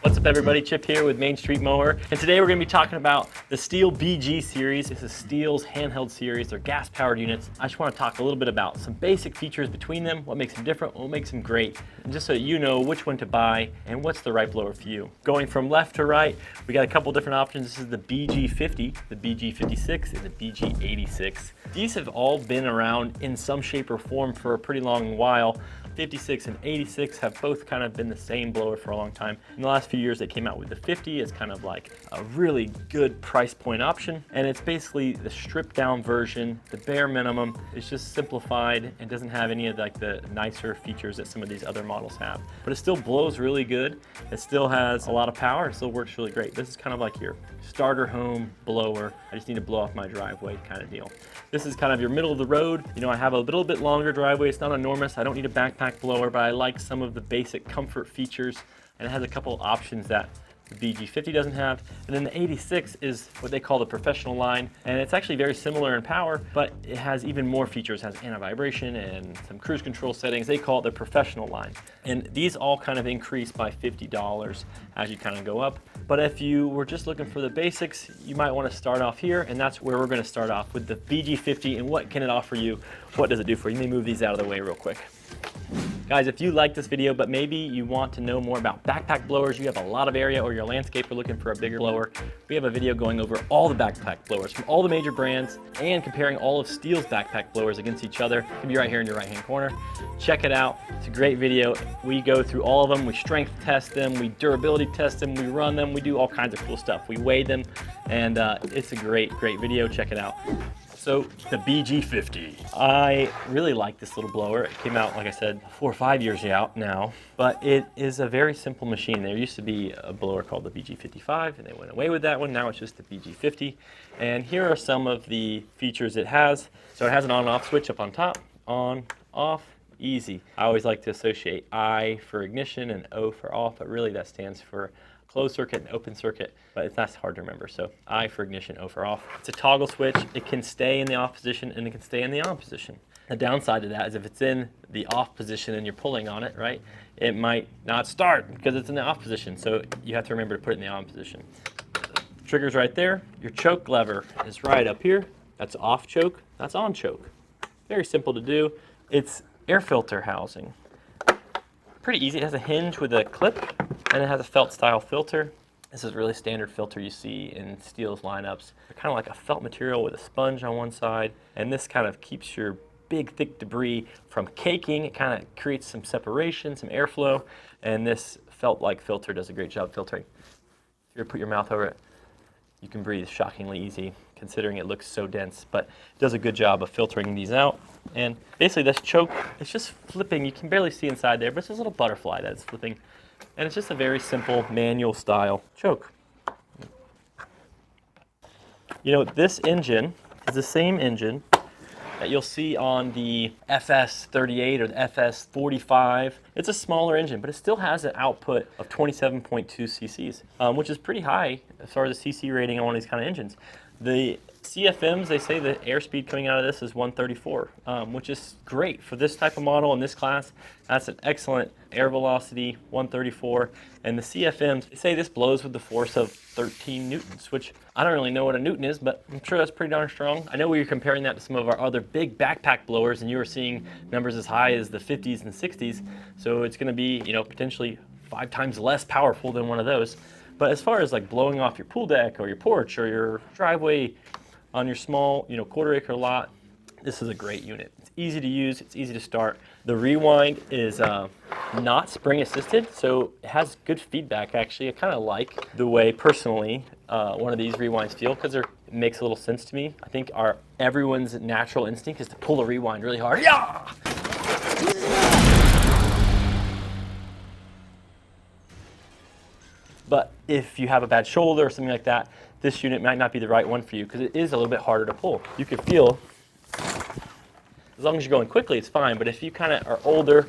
What's up everybody, Chip here with Main Street Mower, and today we're going to be talking about the STIHL BG series. This is STIHL's handheld series. They're gas powered units. I just want to talk a little bit about some basic features between them, what makes them different, what makes them great, and just so you know which one to buy and what's the right blower for you. Going from left to right, we got a couple different options. This is the BG50, the BG56, and the BG86. These have all been around in some shape or form for a pretty long while. 56 and 86 have both kind of been the same blower for a long time. In the last few years, they came out with the 50 as kind of like a really good price point option. And it's basically the stripped down version, the bare minimum. It's just simplified and doesn't have any of like the nicer features that some of these other models have. But it still blows really good. It still has a lot of power. It still works really great. This is kind of like your starter home blower. I just need to blow off my driveway kind of deal. This is kind of your middle of the road. You know, I have a little bit longer driveway. It's not enormous. I don't need a backpack blower, but I like some of the basic comfort features, and it has a couple options that the BG50 doesn't have. And then the 86 is what they call the professional line, and it's actually very similar in power, but it has even more features. It has anti-vibration and some cruise control settings. They call it the professional line. And these all kind of increase by $50 as you kind of go up. But if you were just looking for the basics, you might want to start off here, and that's where we're going to start off with the BG50 and what can it offer you? What does it do for you? Let me move these out of the way real quick. Guys, if you like this video, but maybe you want to know more about backpack blowers, you have a lot of area, or you're a landscaper looking for a bigger blower, we have a video going over all the backpack blowers from all the major brands and comparing all of STIHL's backpack blowers against each other. It can be right here in your right-hand corner. Check it out. It's a great video. We go through all of them. We strength test them. We durability test them. We run them. We do all kinds of cool stuff. We weigh them, and it's a great video. Check it out. So the BG50. I really like this little blower. It came out, like I said, 4 or 5 years out now, but it is a very simple machine. There used to be a blower called the BG55, and they went away with that one. Now it's just the BG50. And here are some of the features it has. So it has an on and off switch up on top, on, off, easy. I always like to associate I for ignition and O for off, but really that stands for closed circuit and open circuit, but that's hard to remember. So I for ignition, O for off. It's a toggle switch. It can stay in the off position and it can stay in the on position. The downside to that is if it's in the off position and you're pulling on it, right, it might not start because it's in the off position. So you have to remember to put it in the on position. Trigger's right there. Your choke lever is right up here. That's off choke, that's on choke. Very simple to do. It's air filter housing. Pretty easy. It has a hinge with a clip, and it has a felt style filter. This is a really standard filter you see in STIHL's lineups. They're kind of like a felt material with a sponge on one side, and this kind of keeps your big thick debris from caking. It kind of creates some separation, some airflow, and this felt-like filter does a great job filtering. If you put your mouth over it, you can breathe shockingly easy, considering it looks so dense, but it does a good job of filtering these out. And basically this choke, it's just flipping. You can barely see inside there, but it's this little butterfly that's flipping. And it's just a very simple manual style choke. You know, this engine is the same engine that you'll see on the FS38 or the FS45. It's a smaller engine, but it still has an output of 27.2 cc's, which is pretty high as far as the cc rating on one of these kind of engines. The CFMs, they say the airspeed coming out of this is 134, which is great for this type of model in this class. That's an excellent air velocity, 134. And the CFMs, they say this blows with the force of 13 newtons, which I don't really know what a newton is, but I'm sure that's pretty darn strong. I know we were comparing that to some of our other big backpack blowers, and you were seeing numbers as high as the 50s and 60s. So it's going to be, you know, potentially 5 times less powerful than one of those. But as far as like blowing off your pool deck or your porch or your driveway on your small, you know, 1/4 acre lot, this is a great unit. It's easy to use, it's easy to start. The rewind is not spring assisted, so it has good feedback actually. I kind of like the way personally one of these rewinds feel, because it makes a little sense to me. I think everyone's natural instinct is to pull the rewind really hard. Yeah! But if you have a bad shoulder or something like that, this unit might not be the right one for you because it is a little bit harder to pull. You can feel, as long as you're going quickly, it's fine. But if you kind of are older,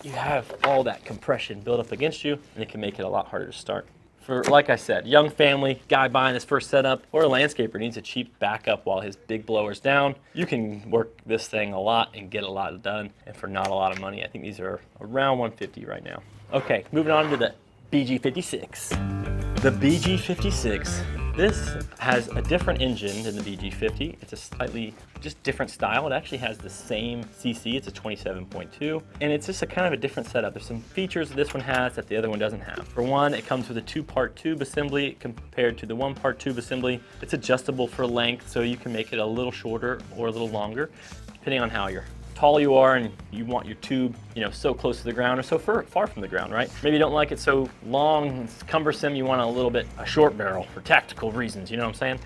you have all that compression built up against you, and it can make it a lot harder to start. For, like I said, young family, guy buying his first setup, or a landscaper needs a cheap backup while his big blower's down, you can work this thing a lot and get a lot done, and for not a lot of money. I think these are around $150 right now. Okay, moving on to the BG56. The BG56, this has a different engine than the BG50. It's a slightly just different style. It actually has the same CC, it's a 27.2, and it's just a kind of a different setup. There's some features this one has that the other one doesn't have. For one, it comes with a 2-part tube assembly compared to the 1-part tube assembly. It's adjustable for length, so you can make it a little shorter or a little longer, depending on how tall you are and you want your tube, so close to the ground or so far from the ground, right? Maybe you don't like it so long, it's cumbersome, you want a short barrel for tactical reasons, you know what I'm saying?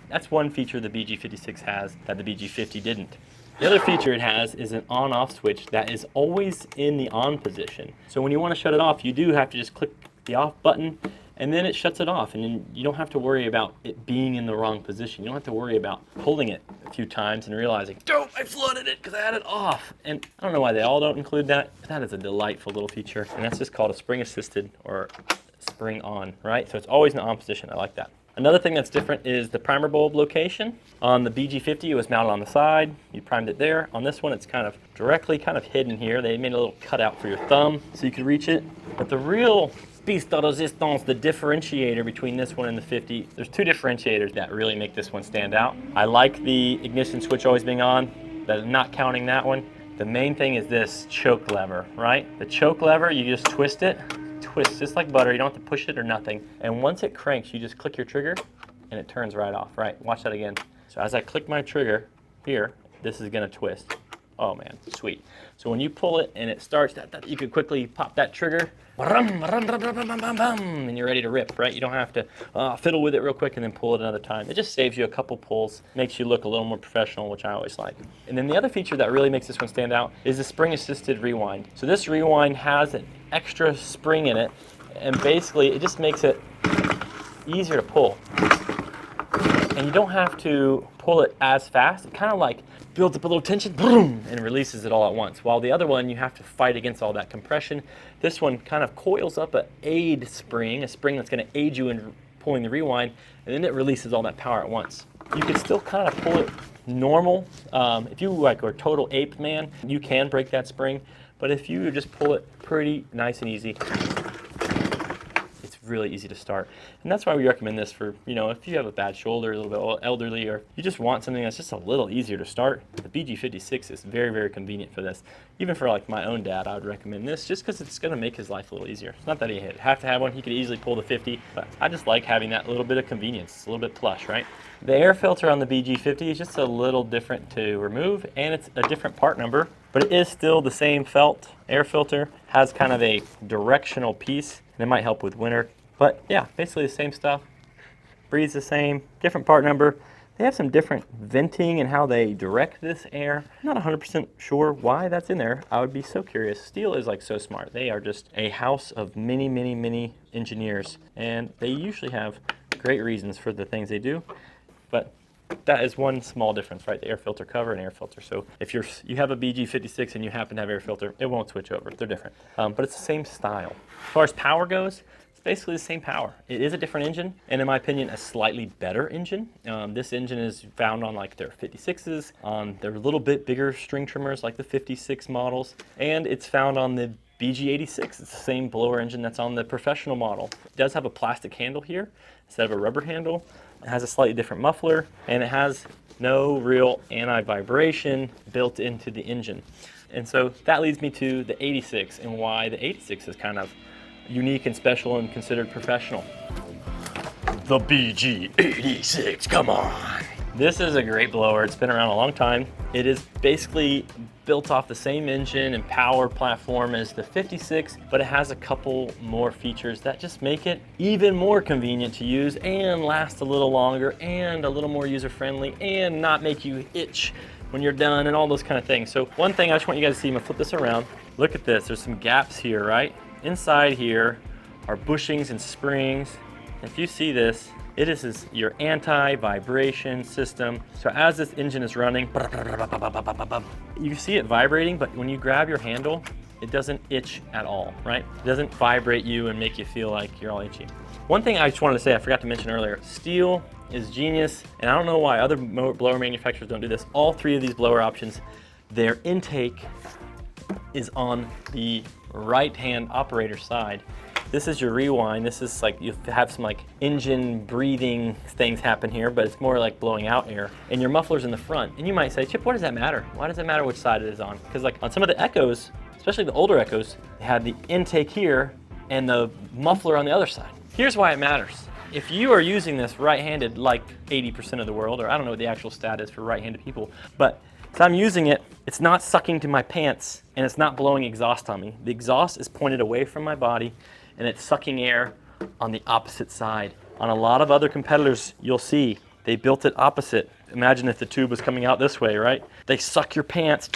That's one feature the BG56 has that the BG50 didn't. The other feature it has is an on-off switch that is always in the on position. So when you want to shut it off, you do have to just click the off button and then it shuts it off, and then you don't have to worry about it being in the wrong position. You don't have to worry about holding it a few times and realizing, oh, I flooded it because I had it off. And I don't know why they all don't include that, but that is a delightful little feature. And that's just called a spring assisted or spring on, right? So it's always in the on position. I like that. Another thing that's different is the primer bulb location. On the BG50, it was mounted on the side. You primed it there. On this one, it's kind of directly hidden here. They made a little cutout for your thumb so you could reach it. But the real piece de resistance, the differentiator between this one and the 50, there's two differentiators that really make this one stand out. I like the ignition switch always being on, but not counting that one. The main thing is this choke lever, right? The choke lever, you just twist it, just like butter. You don't have to push it or nothing. And once it cranks, you just click your trigger and it turns right off, right? Watch that again. So as I click my trigger here, this is gonna twist. Oh man, sweet. So when you pull it and it starts, you could quickly pop that trigger, and you're ready to rip, right? You don't have to fiddle with it real quick and then pull it another time. It just saves you a couple pulls, makes you look a little more professional, which I always like. And then the other feature that really makes this one stand out is the spring-assisted rewind. So this rewind has an extra spring in it, and basically it just makes it easier to pull. And you don't have to pull it as fast. It kind of like builds up a little tension, boom, and releases it all at once. While the other one, you have to fight against all that compression. This one kind of coils up an aid spring, a spring that's going to aid you in pulling the rewind, and then it releases all that power at once. You can still kind of pull it normal. If you are a total ape man, you can break that spring, but if you just pull it pretty nice and easy, really easy to start. And that's why we recommend this for, if you have a bad shoulder, a little bit elderly, or you just want something that's just a little easier to start. The BG56 is very, very convenient for this. Even for my own dad, I would recommend this just because it's going to make his life a little easier. It's not that he have to have one. He could easily pull the 50, but I just like having that little bit of convenience. It's a little bit plush, right? The air filter on the BG50 is just a little different to remove, and it's a different part number, but it is still the same felt air filter. Has kind of a directional piece, and it might help with winter. But yeah, basically the same stuff. Breathes the same, different part number. They have some different venting and how they direct this air. I'm not 100% sure why that's in there. I would be so curious. STIHL is so smart. They are just a house of many, many, many engineers, and they usually have great reasons for the things they do. But that is one small difference, right? The air filter cover and air filter. So if you have a BG56 and you happen to have air filter, it won't switch over. They're different. But it's the same style. As far as power goes, it's basically the same power. It is a different engine, and in my opinion, a slightly better engine. This engine is found on their 56s, on their little bit bigger string trimmers like the 56 models, and it's found on the BG86. It's the same blower engine that's on the professional model. It does have a plastic handle here instead of a rubber handle. It has a slightly different muffler, and it has no real anti-vibration built into the engine. And so that leads me to the 86 and why the 86 is kind of unique and special and considered professional. The BG86, come on. This is a great blower. It's been around a long time. It is basically built off the same engine and power platform as the 56, but it has a couple more features that just make it even more convenient to use and last a little longer and a little more user-friendly and not make you itch when you're done and all those kind of things. So one thing I just want you guys to see, I'm gonna flip this around. Look at this, there's some gaps here, right? Inside here are bushings and springs. If you see this, it is your anti-vibration system. So as this engine is running, you see it vibrating, but when you grab your handle, it doesn't itch at all, right? It doesn't vibrate you and make you feel like you're all itchy. One thing I just wanted to say, I forgot to mention earlier, STIHL is genius, and I don't know why other blower manufacturers don't do this. All three of these blower options, their intake is on the right-hand operator side. This is your rewind. This is like, you have some like engine breathing things happen here, but it's more like blowing out air. And your muffler's in the front. And you might say, Chip, what does that matter? Why does it matter which side it is on? Because like on some of the Echoes, especially the older Echoes, they had the intake here and the muffler on the other side. Here's why it matters. If you are using this right-handed, like 80% of the world, or I don't know what the actual stat is for right-handed people, but if I'm using it, it's not sucking to my pants and it's not blowing exhaust on me. The exhaust is pointed away from my body and it's sucking air on the opposite side. On a lot of other competitors, you'll see they built it opposite. Imagine if the tube was coming out this way, right? They suck your pants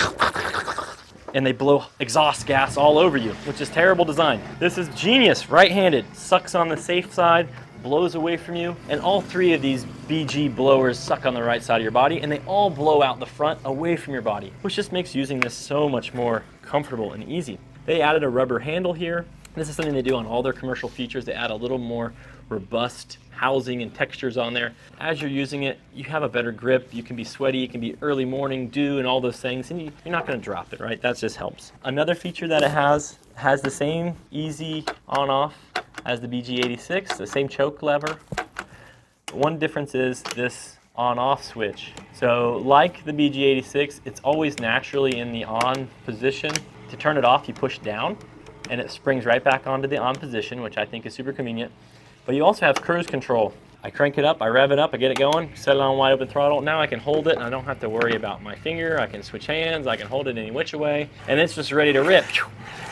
and they blow exhaust gas all over you, which is terrible design. This is genius, right-handed, sucks on the safe side, blows away from you, and all three of these BG blowers suck on the right side of your body, and they all blow out the front away from your body, which just makes using this so much more comfortable and easy. They added a rubber handle here. This is something they do on all their commercial features. They add a little more robust housing and textures on there. As you're using it, you have a better grip. You can be sweaty, it can be early morning dew and all those things, and you're not gonna drop it, right? That just helps. Another feature that it has the same easy on-off as the BG86, the same choke lever. One difference is this on-off switch. So like the BG86, it's always naturally in the on position. To turn it off, you push down, and it springs right back onto the on position, which I think is super convenient. But you also have cruise control. I crank it up, I rev it up, I get it going, set it on wide open throttle. Now I can hold it and I don't have to worry about my finger. I can switch hands, I can hold it any which way, and it's just ready to rip.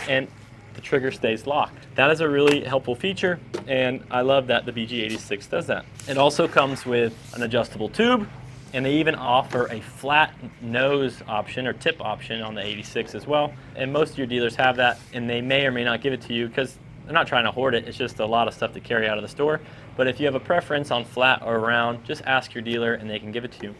And the trigger stays locked. That is a really helpful feature, and I love that the BG86 does that. It also comes with an adjustable tube, and they even offer a flat nose option or tip option on the 86 as well. And most of your dealers have that, and they may or may not give it to you because they're not trying to hoard it. It's just a lot of stuff to carry out of the store. But if you have a preference on flat or round, just ask your dealer and they can give it to you.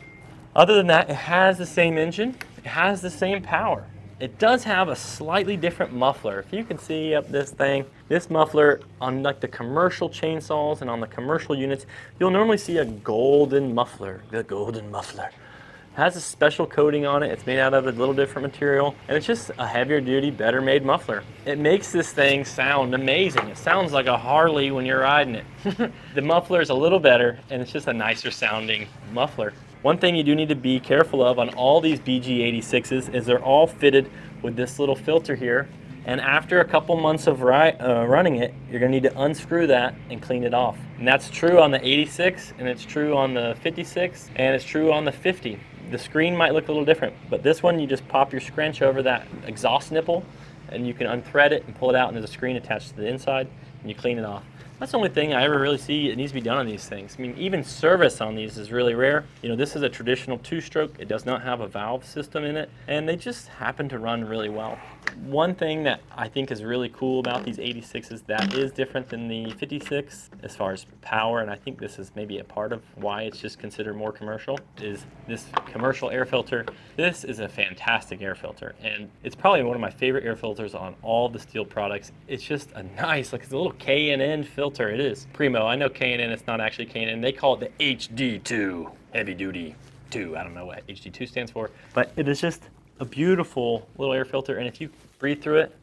Other than that, it has the same engine, it has the same power. It does have a slightly different muffler. If you can see up this thing, this muffler on like the commercial chainsaws and on the commercial units, you'll normally see a golden muffler, the golden muffler. It has a special coating on it. It's made out of a little different material, and it's just a heavier duty, better made muffler. It makes this thing sound amazing. It sounds like a Harley when you're riding it. The muffler is a little better, and it's just a nicer sounding muffler. One thing you do need to be careful of on all these BG86s is they're all fitted with this little filter here. And after a couple months of running it, you're gonna need to unscrew that and clean it off. And that's true on the 86, and it's true on the 56, and it's true on the 50. The screen might look a little different, but this one you just pop your scrunch over that exhaust nipple, and you can unthread it and pull it out, and there's a screen attached to the inside, and you clean it off. That's the only thing I ever really see it needs to be done on these things. I mean, even service on these is really rare. You know, this is a traditional two-stroke. It does not have a valve system in it, and they just happen to run really well. One thing that I think is really cool about these 86s that is different than the 56 as far as power, and I think this is maybe a part of why it's just considered more commercial, is this commercial air filter. This is a fantastic air filter, and it's probably one of my favorite air filters on all the STIHL products. It's just a nice, like it's a little K&N filter. It is. Primo, I know K&N, it's not actually K&N. They call it the HD2, heavy duty 2. I don't know what HD2 stands for, but it is just a beautiful little air filter, and if you breathe through it,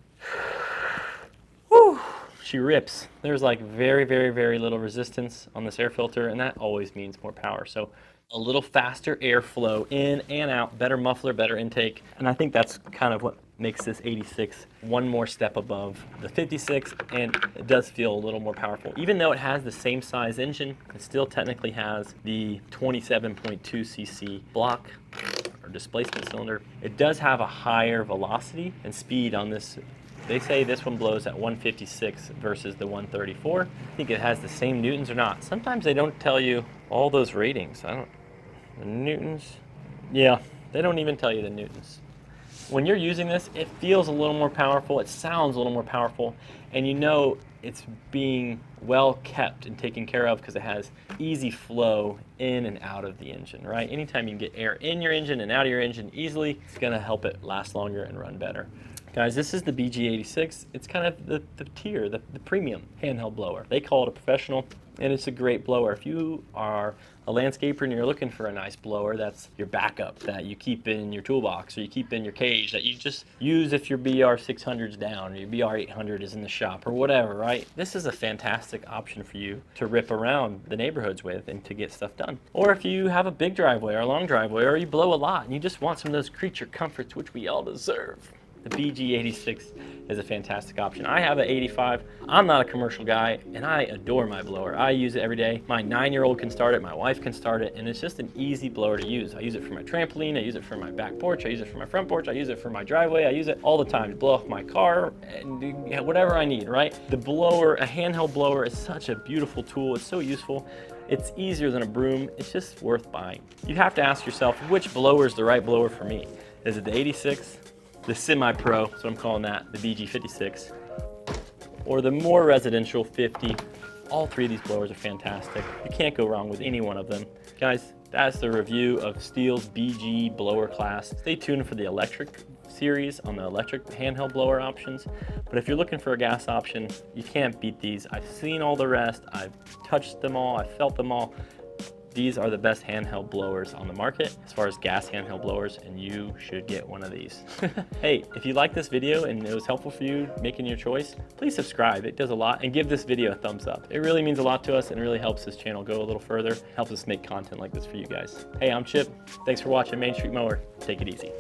whew, she rips. There's like very, very, very little resistance on this air filter, and that always means more power. So a little faster airflow in and out, better muffler, better intake, and I think that's kind of what makes this 86 one more step above the 56, and it does feel a little more powerful. Even though it has the same size engine, it still technically has the 27.2 cc block or displacement cylinder. It does have a higher velocity and speed on this. They say this one blows at 156 versus the 134. I think it has the same newtons or not. Sometimes they don't tell you all those ratings. The newtons, yeah, they don't even tell you the newtons. When you're using this, it feels a little more powerful, it sounds a little more powerful, and you know it's being well kept and taken care of because it has easy flow in and out of the engine, right? Anytime you can get air in your engine and out of your engine easily, it's gonna help it last longer and run better. Guys, this is the BG86. It's kind of the tier, the premium handheld blower. They call it a professional, and it's a great blower. If you are a landscaper and you're looking for a nice blower, that's your backup that you keep in your toolbox or you keep in your cage that you just use if your BR600's down or your BR800 is in the shop or whatever, right? This is a fantastic option for you to rip around the neighborhoods with and to get stuff done. Or if you have a big driveway or a long driveway or you blow a lot and you just want some of those creature comforts, which we all deserve, the BG86 is a fantastic option. I have an 85. I'm not a commercial guy, and I adore my blower. I use it every day. My 9-year-old can start it, my wife can start it, and it's just an easy blower to use. I use it for my trampoline, I use it for my back porch, I use it for my front porch, I use it for my driveway, I use it all the time to blow off my car, and whatever I need, right? The blower, a handheld blower, is such a beautiful tool. It's so useful. It's easier than a broom. It's just worth buying. You have to ask yourself, which blower is the right blower for me? Is it the 86? The semi-pro, that's what I'm calling that, the BG56, or the more residential 50. All three of these blowers are fantastic. You can't go wrong with any one of them. Guys, that's the review of STIHL's BG blower class. Stay tuned for the electric series on the electric handheld blower options. But if you're looking for a gas option, you can't beat these. I've seen all the rest. I've touched them all. I've felt them all. These are the best handheld blowers on the market as far as gas handheld blowers, and you should get one of these. Hey, if you like this video and it was helpful for you making your choice, please subscribe. It does a lot, and give this video a thumbs up. It really means a lot to us and really helps this channel go a little further, helps us make content like this for you guys. Hey, I'm Chip. Thanks for watching Main Street Mower. Take it easy.